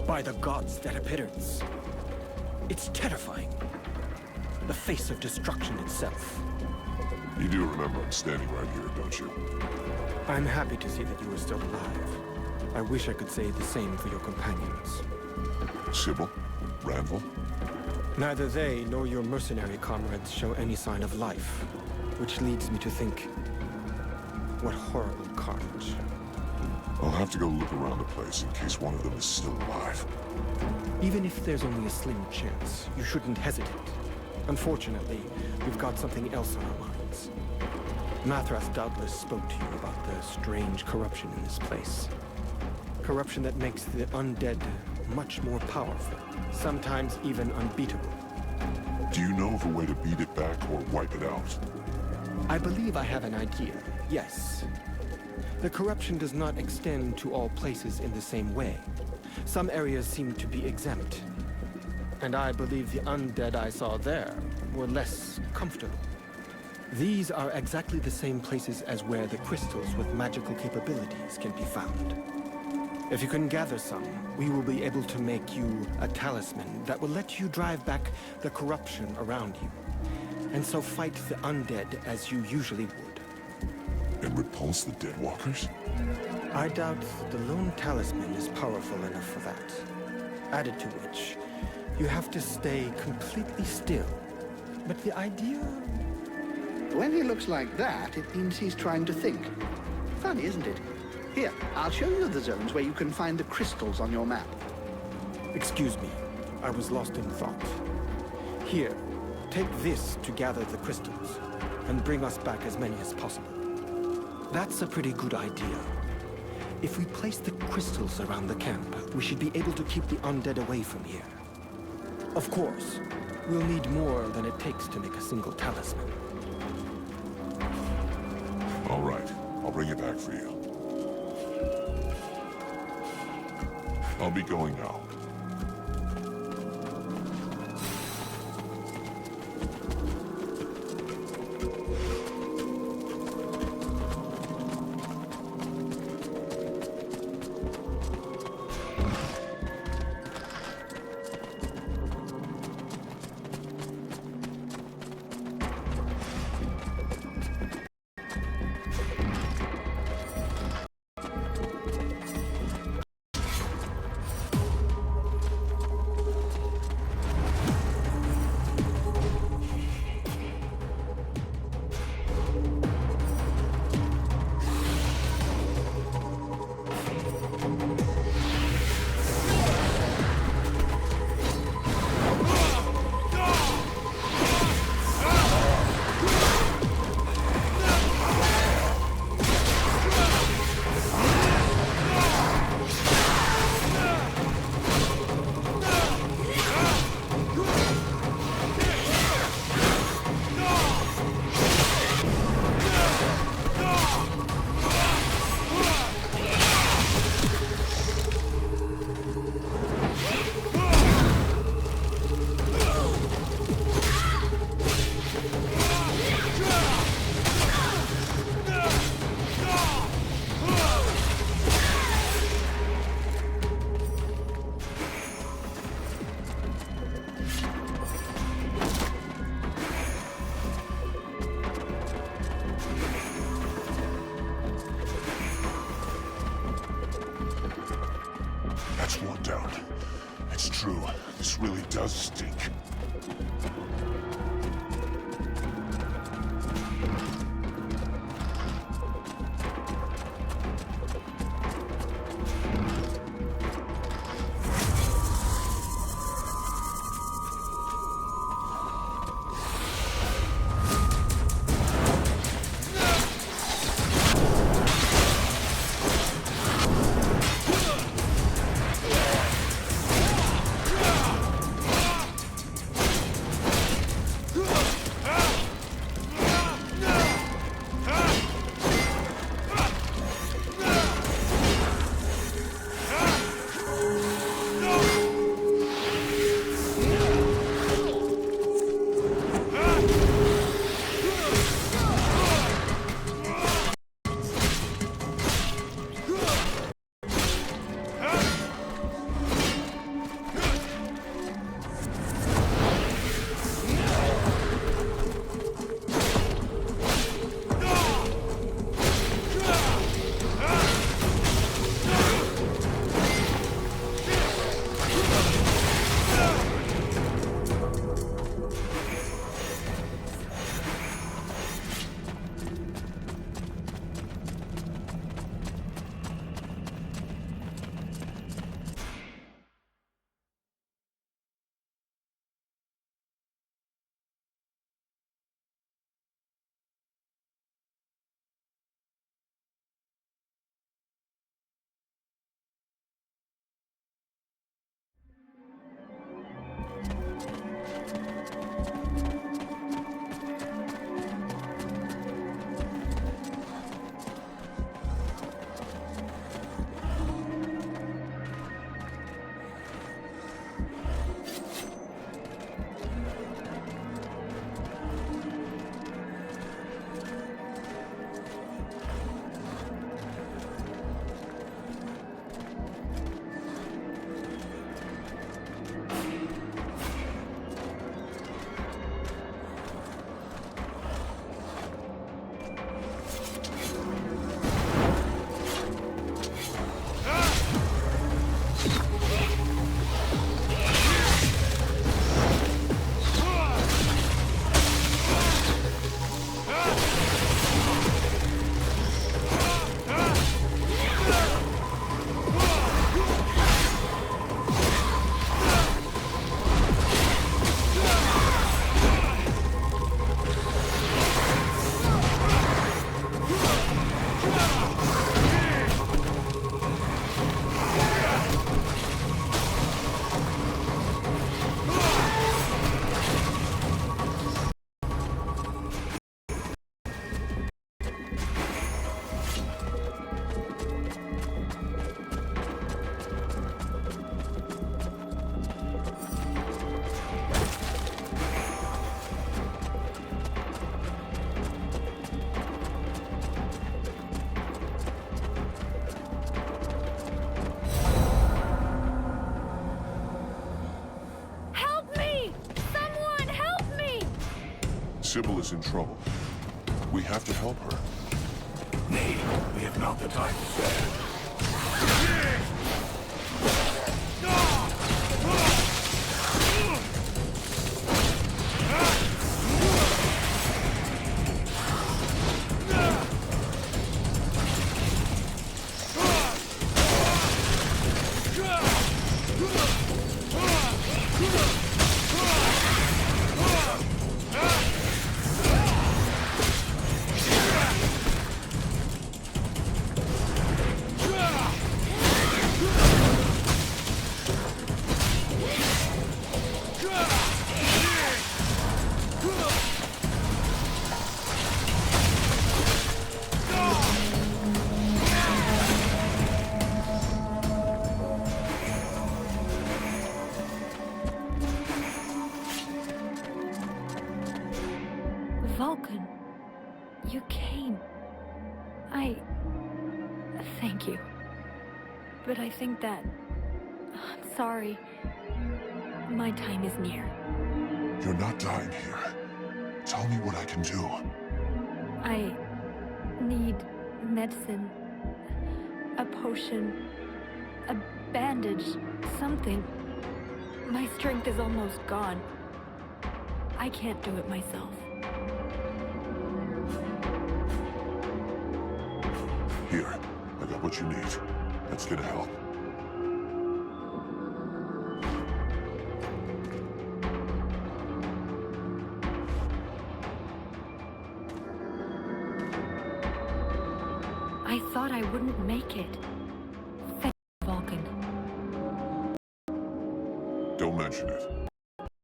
By the gods, that appearance. It's terrifying. The face of destruction itself. You do remember I'm standing right here, don't you? I'm happy to see that you are still alive. I wish I could say the same for your companions. Sybil? Randall? Neither they nor your mercenary comrades show any sign of life, which leads me to think, what horrible carnage. I'll have to go look around the place in case one of them is still alive. Even if there's only a slim chance, you shouldn't hesitate. Unfortunately, we've got something else on our minds. Mathras doubtless spoke to you about the strange corruption in this place. Corruption that makes the undead much more powerful, sometimes even unbeatable. Do you know of a way to beat it back or wipe it out? I believe I have an idea, yes. The corruption does not extend to all places in the same way. Some areas seem to be exempt. And I believe the undead I saw there were less comfortable. These are exactly the same places as where the crystals with magical capabilities can be found. If you can gather some, we will be able to make you a talisman that will let you drive back the corruption around you, and so fight the undead as you usually would. And repulse the dead walkers? I doubt the lone talisman is powerful enough for that. Added to which, you have to stay completely still. But the idea... When he looks like that, it means he's trying to think. Funny, isn't it? Here, I'll show you the zones where you can find the crystals on your map. Excuse me, I was lost in thought. Here, take this to gather the crystals, and bring us back as many as possible. That's a pretty good idea. If we place the crystals around the camp, we should be able to keep the undead away from here. Of course, we'll need more than it takes to make a single talisman. All right, I'll bring it back for you. I'll be going now. That's one down. It's true. This really does stink. Sybil is in trouble. We have to help her. Nay, we have not the time to spare. Vulcan, you came. Thank you. But I think that... I'm sorry. My time is near. You're not dying here. Tell me what I can do. I need medicine. A potion. A bandage. Something. My strength is almost gone. I can't do it myself. Here, I got what you need. Let's get help. I thought I wouldn't make it. Thank you, Vulcan. Don't mention it.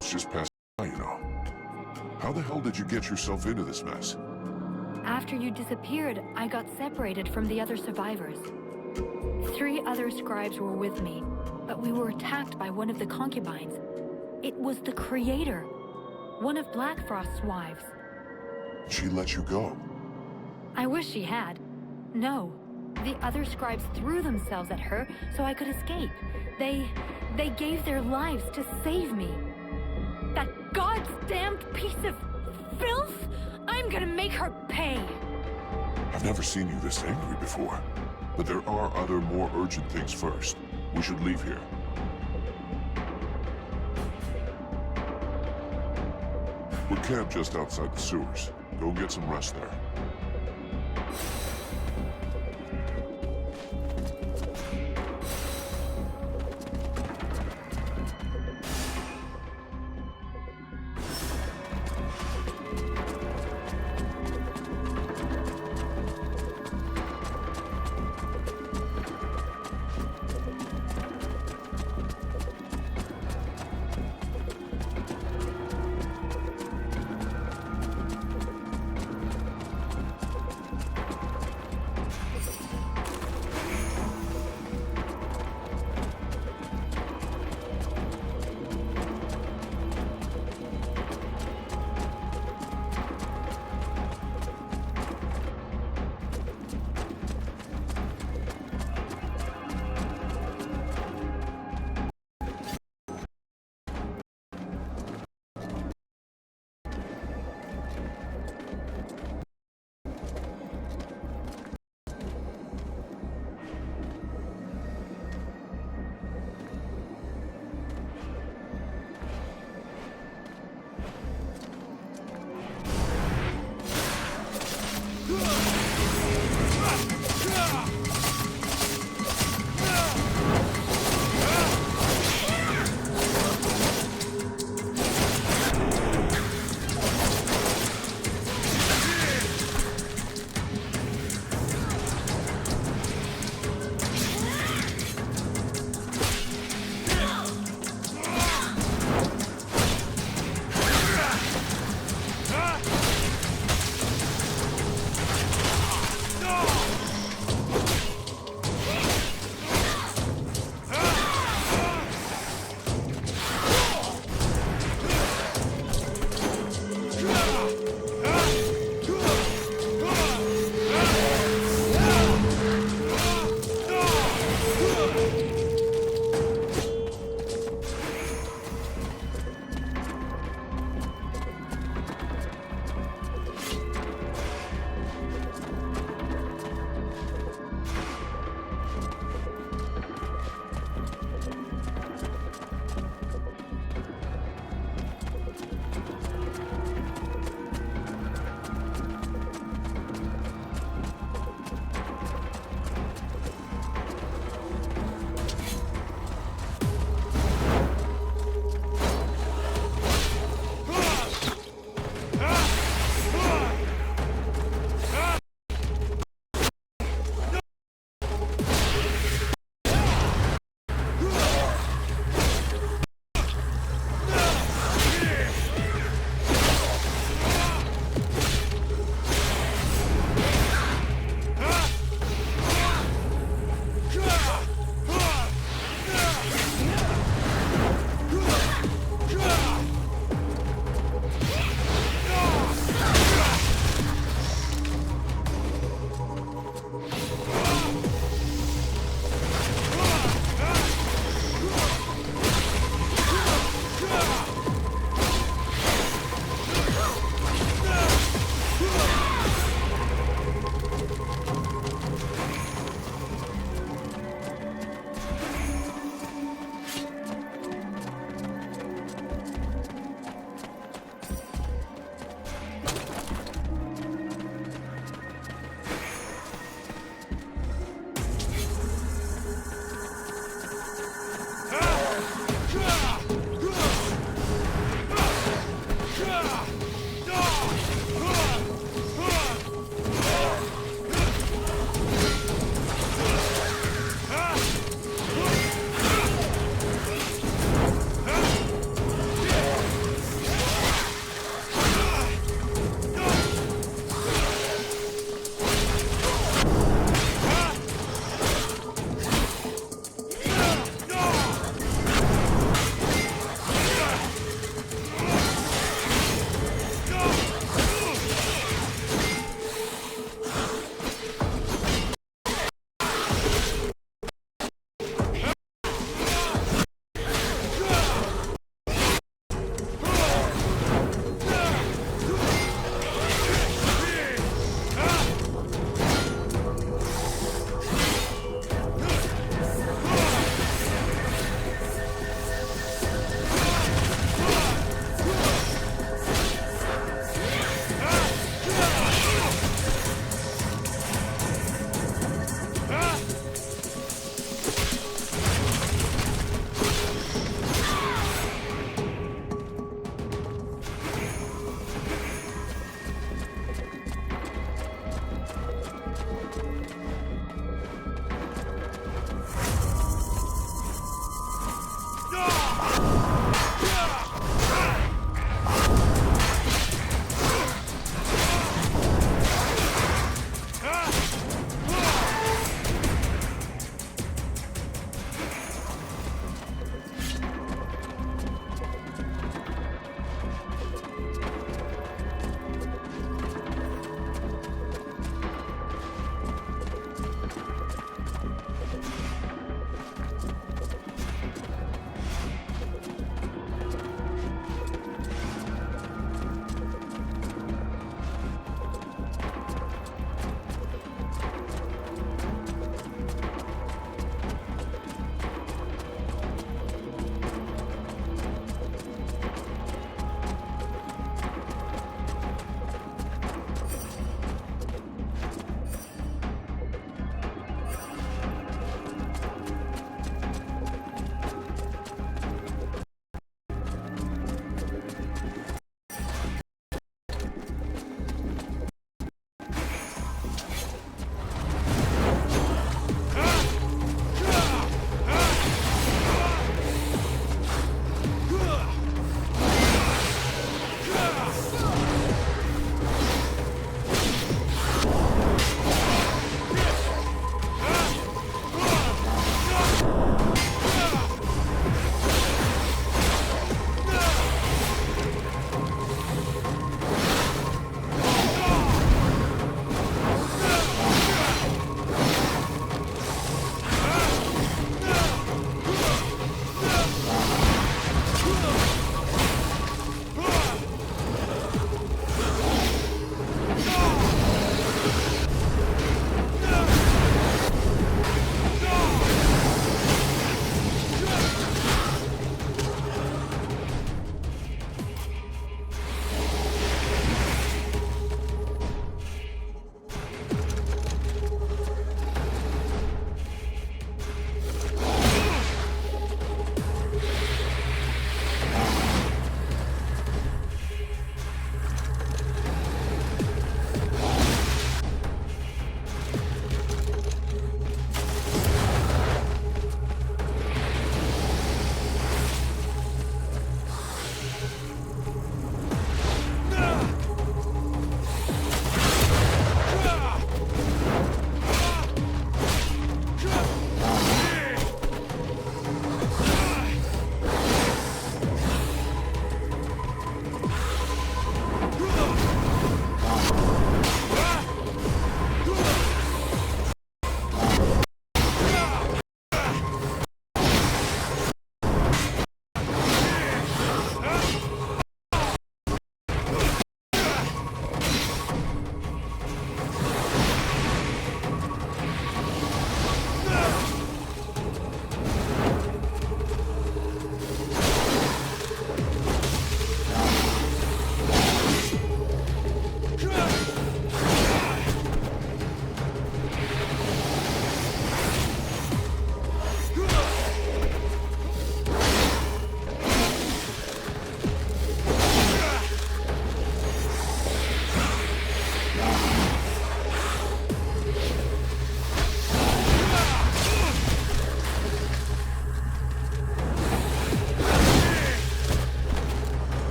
It's just passed by, you know. How the hell did you get yourself into this mess? After you disappeared, I got separated from the other survivors. 3 other scribes were with me, but we were attacked by one of the concubines. It was the Creator, one of Blackfrost's wives. She let you go. I wish she had. No, the other scribes threw themselves at her so I could escape. They gave their lives to save me. That goddamned piece of filth! I'm gonna make her pay! I've never seen you this angry before. But there are other, more urgent things first. We should leave here. We're camped just outside the sewers. Go get some rest there.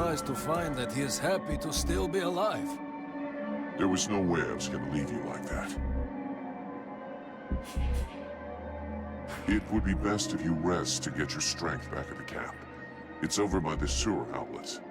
surprised to find that he is happy to still be alive. There was no way I was gonna leave you like that. It would be best if you rest to get your strength back at the camp. It's over by the sewer outlets.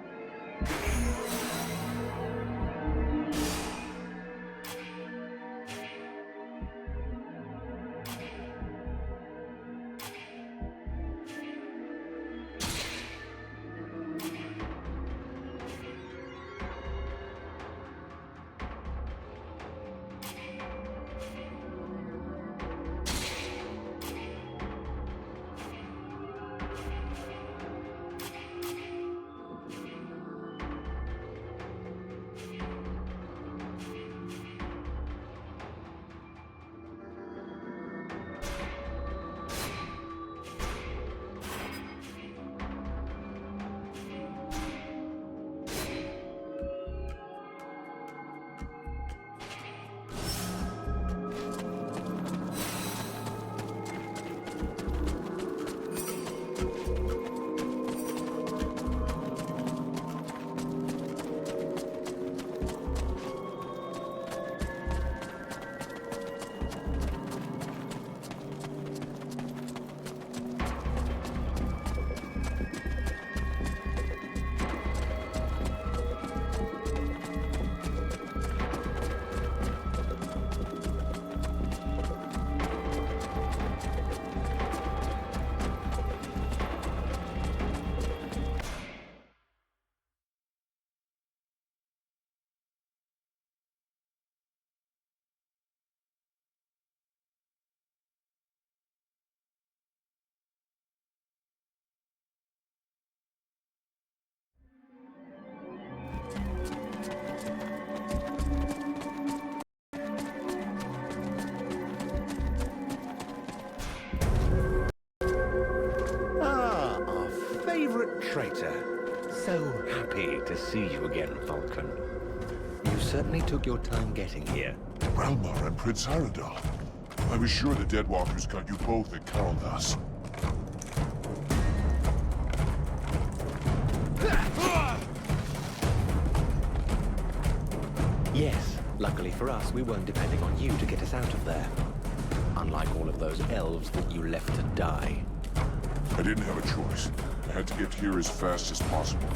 Traitor. So happy to see you again, Falcon. You certainly took your time getting here. Ralmar and Prince Arundel. I was sure the Deadwalkers got you both and caroled us. Yes, luckily for us, we weren't depending on you to get us out of there. Unlike all of those elves that you left to die. I didn't have a choice. I had to get here as fast as possible.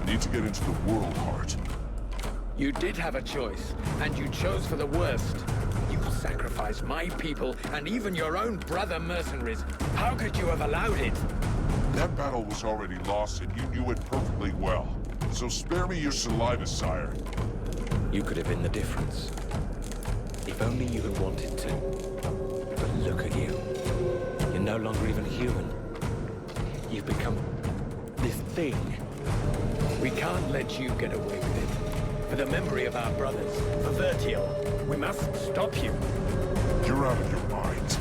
I need to get into the World Heart. You did have a choice, and you chose for the worst. You sacrificed my people, and even your own brother mercenaries. How could you have allowed it? That battle was already lost, and you knew it perfectly well. So spare me your saliva, sire. You could have been the difference. If only you had wanted to. But look at you. You're no longer even human. You've become this thing. We can't let you get away with it. For the memory of our brothers, for Vertiel, we must stop you. You're out of your mind.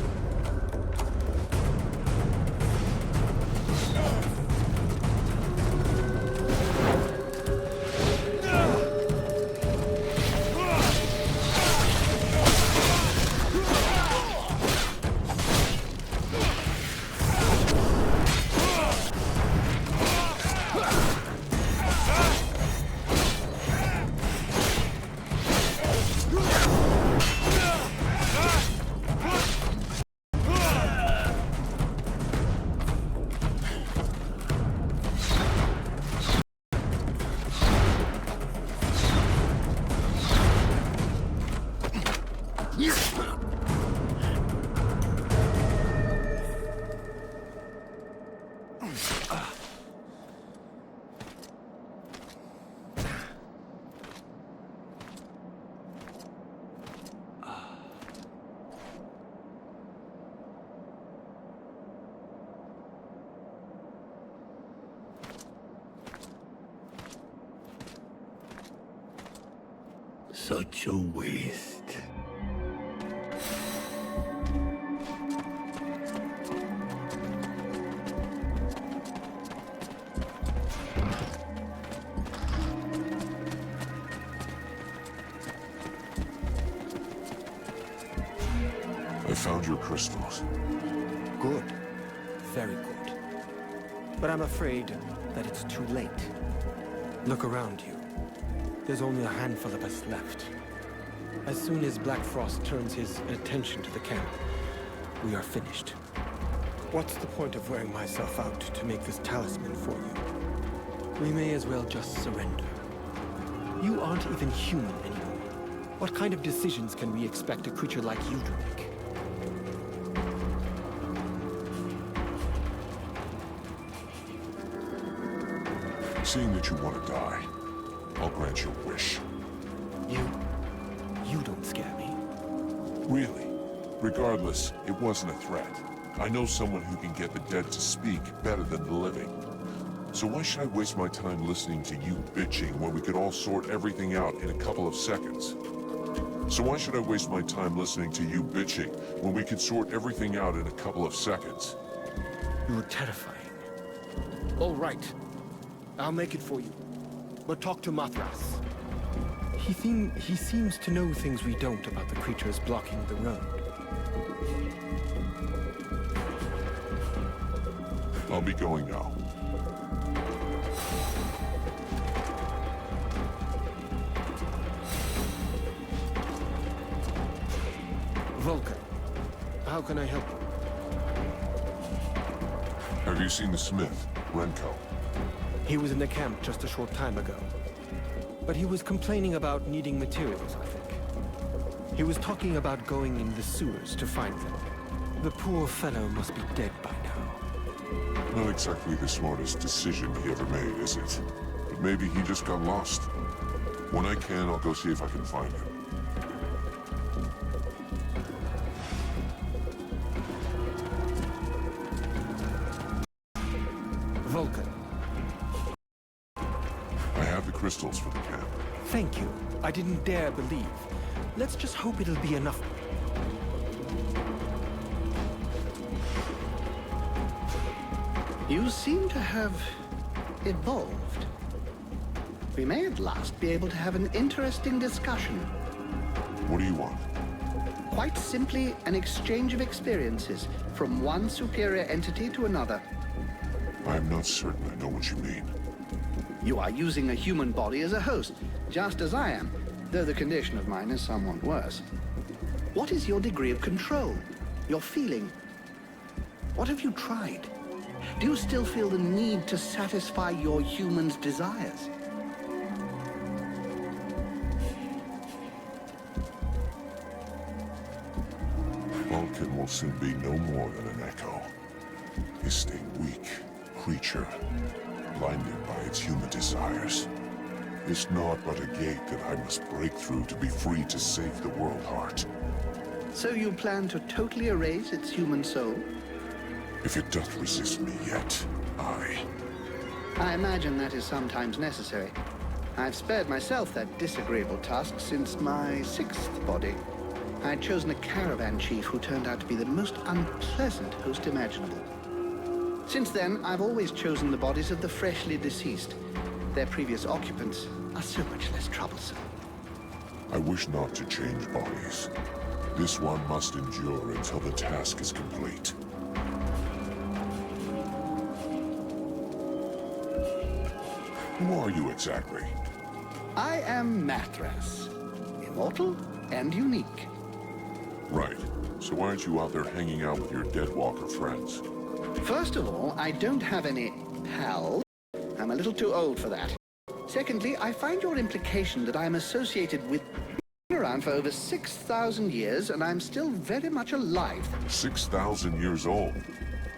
Such a waste. I found your crystals. Good. Very good. But I'm afraid that it's too late. Look around you. There's only a handful of us left. As soon as Black Frost turns his attention to the camp, we are finished. What's the point of wearing myself out to make this talisman for you? We may as well just surrender. You aren't even human anymore. What kind of decisions can we expect a creature like you to make? Seeing that you want to die, I'll grant your wish. You don't scare me. Really? Regardless, it wasn't a threat. I know someone who can get the dead to speak better than the living. So why should I waste my time listening to you bitching when we could all sort everything out in a couple of seconds? So why should I waste my time listening to you bitching when we could sort everything out in a couple of seconds? You're terrifying. All right. I'll make it for you. But talk to Mathras. He seems to know things we don't about the creatures blocking the road. I'll be going now. Vulcan, how can I help you? Have you seen the smith, Renko? He was in the camp just a short time ago. But he was complaining about needing materials, I think. He was talking about going in the sewers to find them. The poor fellow must be dead by now. Not exactly the smartest decision he ever made, is it? But maybe he just got lost. When I can, I'll go see if I can find him. Vulcan. I have the crystals for the camp. Thank you. I didn't dare believe. Let's just hope it'll be enough. You seem to have evolved. We may at last be able to have an interesting discussion. What do you want? Quite simply, an exchange of experiences from one superior entity to another. I'm not certain I know what you mean. You are using a human body as a host, just as I am, though the condition of mine is somewhat worse. What is your degree of control? Your feeling? What have you tried? Do you still feel the need to satisfy your human's desires? Vulcan will soon be no more than an echo. Is a weak creature, blinded by its human desires. Is naught but a gate that I must break through to be free to save the world heart. So you plan to totally erase its human soul? If it doth resist me yet, I imagine that is sometimes necessary. I've spared myself that disagreeable task since my 6th body. I'd chosen a caravan chief who turned out to be the most unpleasant host imaginable. Since then, I've always chosen the bodies of the freshly deceased. Their previous occupants are so much less troublesome. I wish not to change bodies. This one must endure until the task is complete. Who are you exactly? I am Mathras, immortal and unique. Right. So why aren't you out there hanging out with your dead walker friends? First of all, I don't have any pals. I'm a little too old for that. Secondly, I find your implication that I'm associated with around for over 6,000 years and I'm still very much alive. 6,000 years old?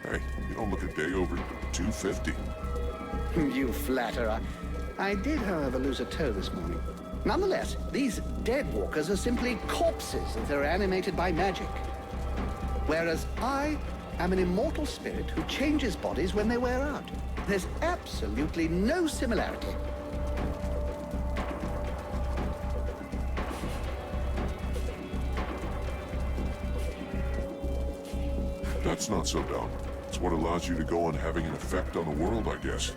Hey, you don't look a day over 250. You flatterer. I did, however, lose a toe this morning. Nonetheless, these dead walkers are simply corpses if they're animated by magic. Whereas I am an immortal spirit who changes bodies when they wear out. There's absolutely no similarity. That's not so dumb. It's what allows you to go on having an effect on the world, I guess.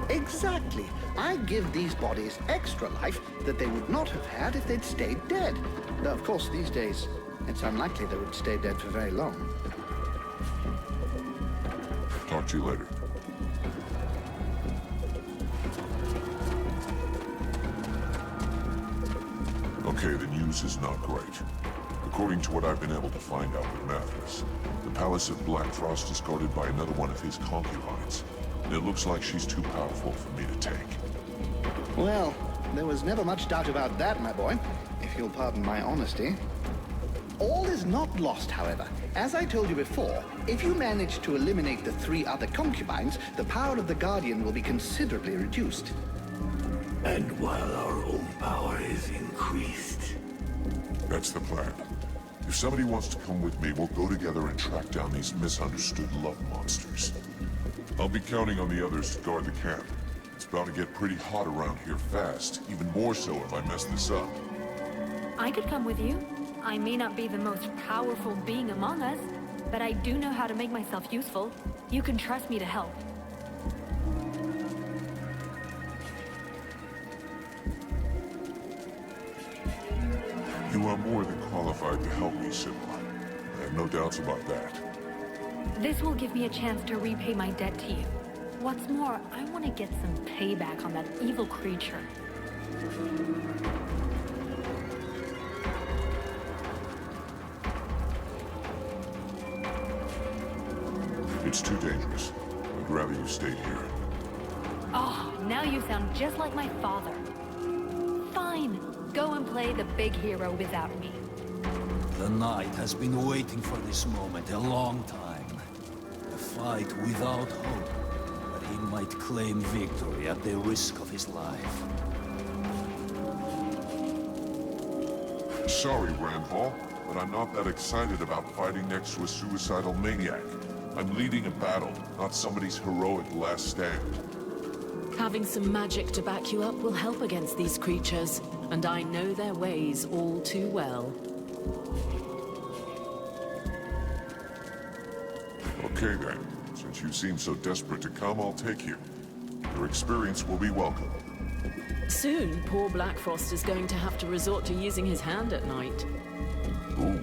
Exactly. I give these bodies extra life that they would not have had if they'd stayed dead. Though, of course, these days, it's unlikely they would stay dead for very long. Talk to you later. Okay, the news is not great. According to what I've been able to find out with Mathis, the Palace of Black Frost is guarded by another one of his concubines. And it looks like she's too powerful for me to take. Well, there was never much doubt about that, my boy, if you'll pardon my honesty. All is not lost, however. As I told you before, if you manage to eliminate the 3 other concubines, the power of the Guardian will be considerably reduced. And while our own power is increased. That's the plan. If somebody wants to come with me, we'll go together and track down these misunderstood love monsters. I'll be counting on the others to guard the camp. It's about to get pretty hot around here fast, even more so if I mess this up. I could come with you. I may not be the most powerful being among us, but I do know how to make myself useful. You can trust me to help. You are more than qualified to help me, Sybil. I have no doubts about that. This will give me a chance to repay my debt to you. What's more, I want to get some payback on that evil creature. It's too dangerous. I'd rather you stayed here. Oh, now you sound just like my father. Fine, go and play the big hero without me. The knight has been waiting for this moment a long time. A fight without hope, but he might claim victory at the risk of his life. Sorry, Randall, but I'm not that excited about fighting next to a suicidal maniac. I'm leading a battle, not somebody's heroic last stand. Having some magic to back you up will help against these creatures, and I know their ways all too well. Okay then, since you seem so desperate to come, I'll take you. Your experience will be welcome. Soon, poor Blackfrost is going to have to resort to using his hand at night. Ooh,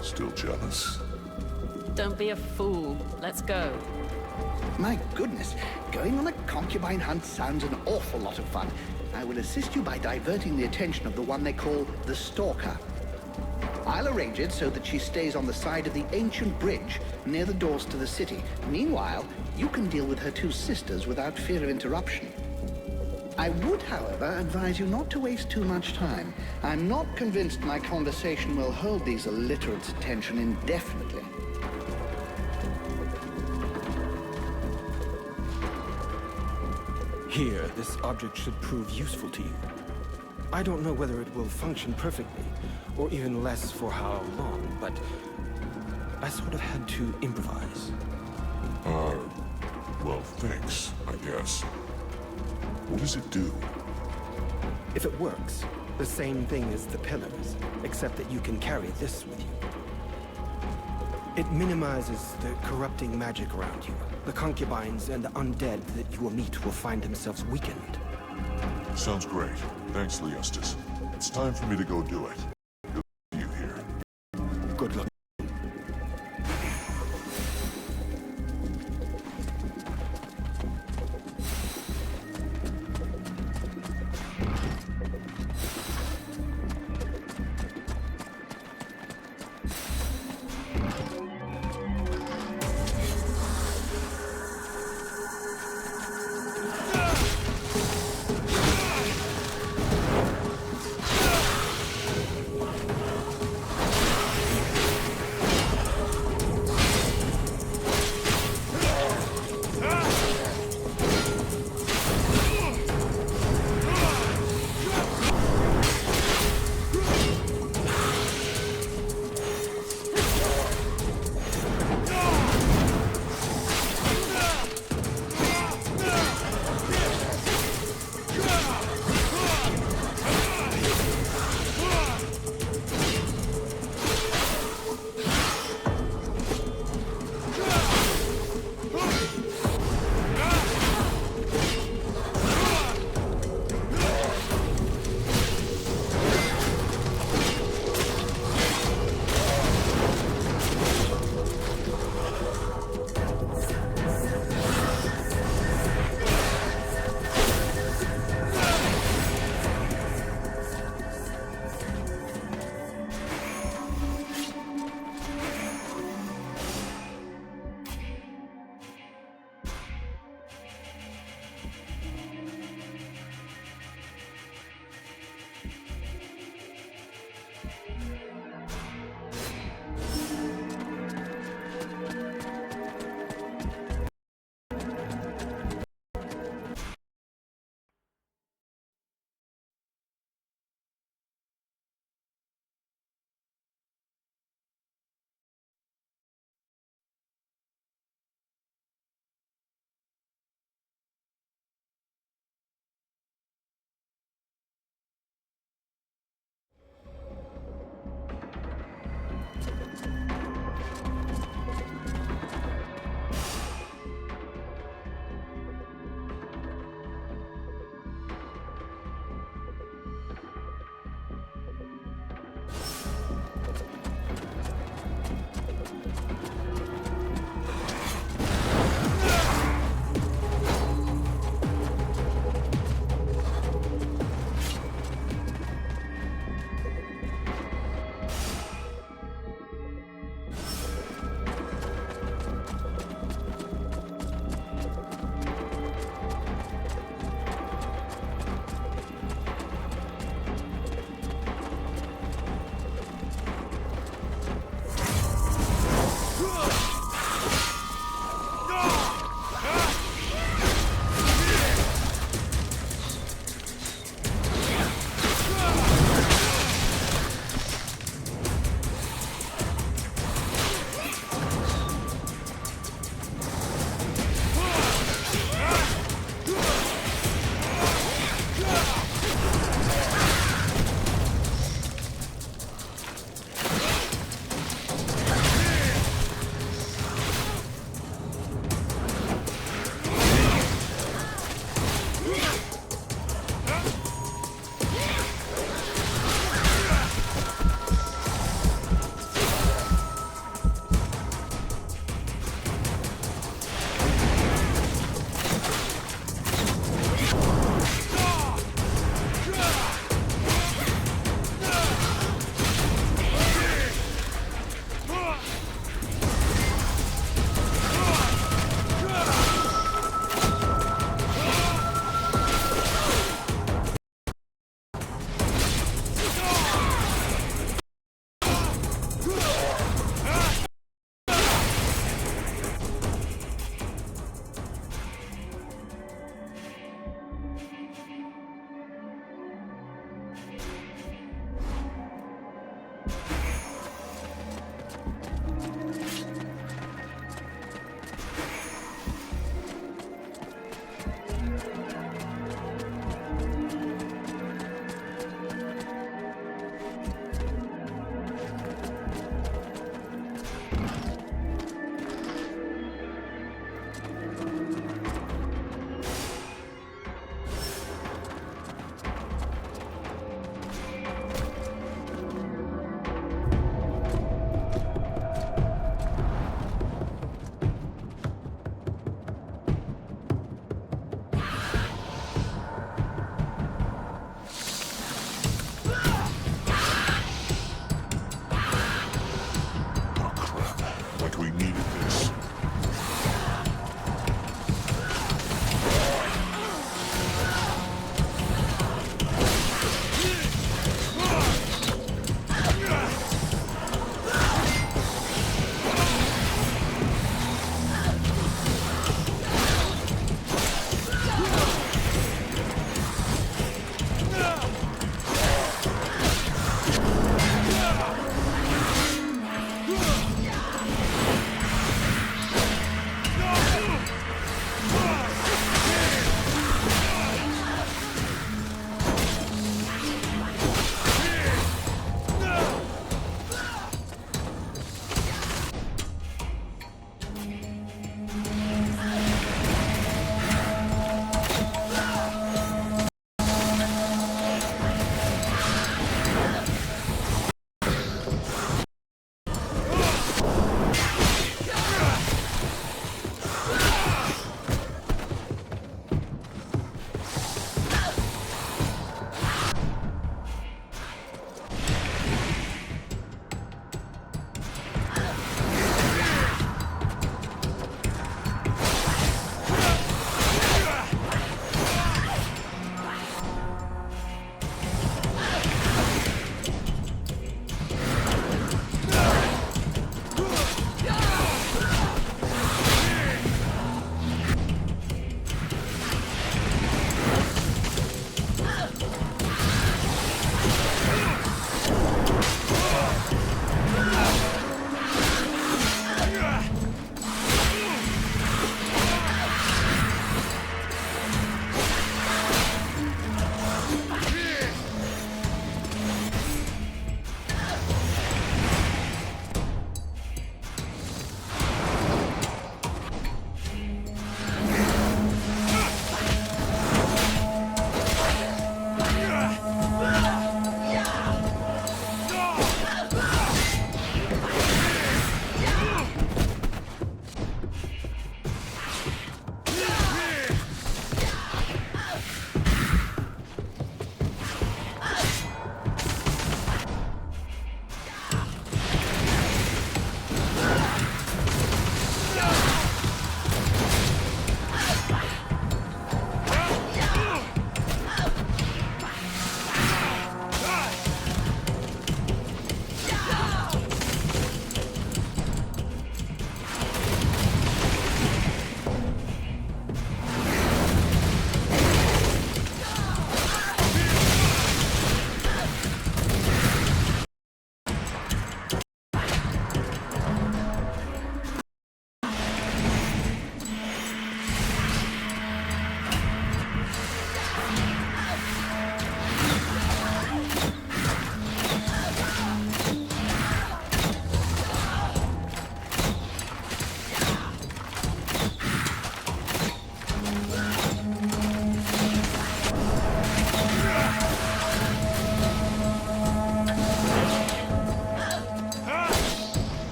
still jealous? Don't be a fool. Let's go. My goodness, going on a concubine hunt sounds an awful lot of fun. I will assist you by diverting the attention of the one they call the Stalker. I'll arrange it so that she stays on the side of the ancient bridge near the doors to the city. Meanwhile, you can deal with her 2 sisters without fear of interruption. I would, however, advise you not to waste too much time. I'm not convinced my conversation will hold these illiterates' attention indefinitely. Here, this object should prove useful to you. I don't know whether it will function perfectly, or even less for how long, but I sort of had to improvise. Well, thanks, I guess. What does it do? If it works, the same thing as the pillars, except that you can carry this with you. It minimizes the corrupting magic around you. The concubines and the undead that you will meet will find themselves weakened. Sounds great. Thanks, Leostus. It's time for me to go do it. Good to see you here. Good luck.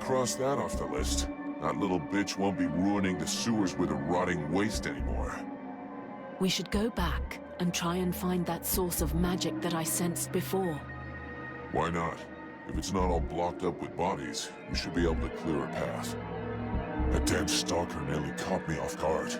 cross that off the list. That little bitch won't be ruining the sewers with a rotting waste anymore. We should go back and try and find that source of magic that I sensed before. Why not? If it's not all blocked up with bodies, we should be able to clear a path. That damn stalker nearly caught me off guard.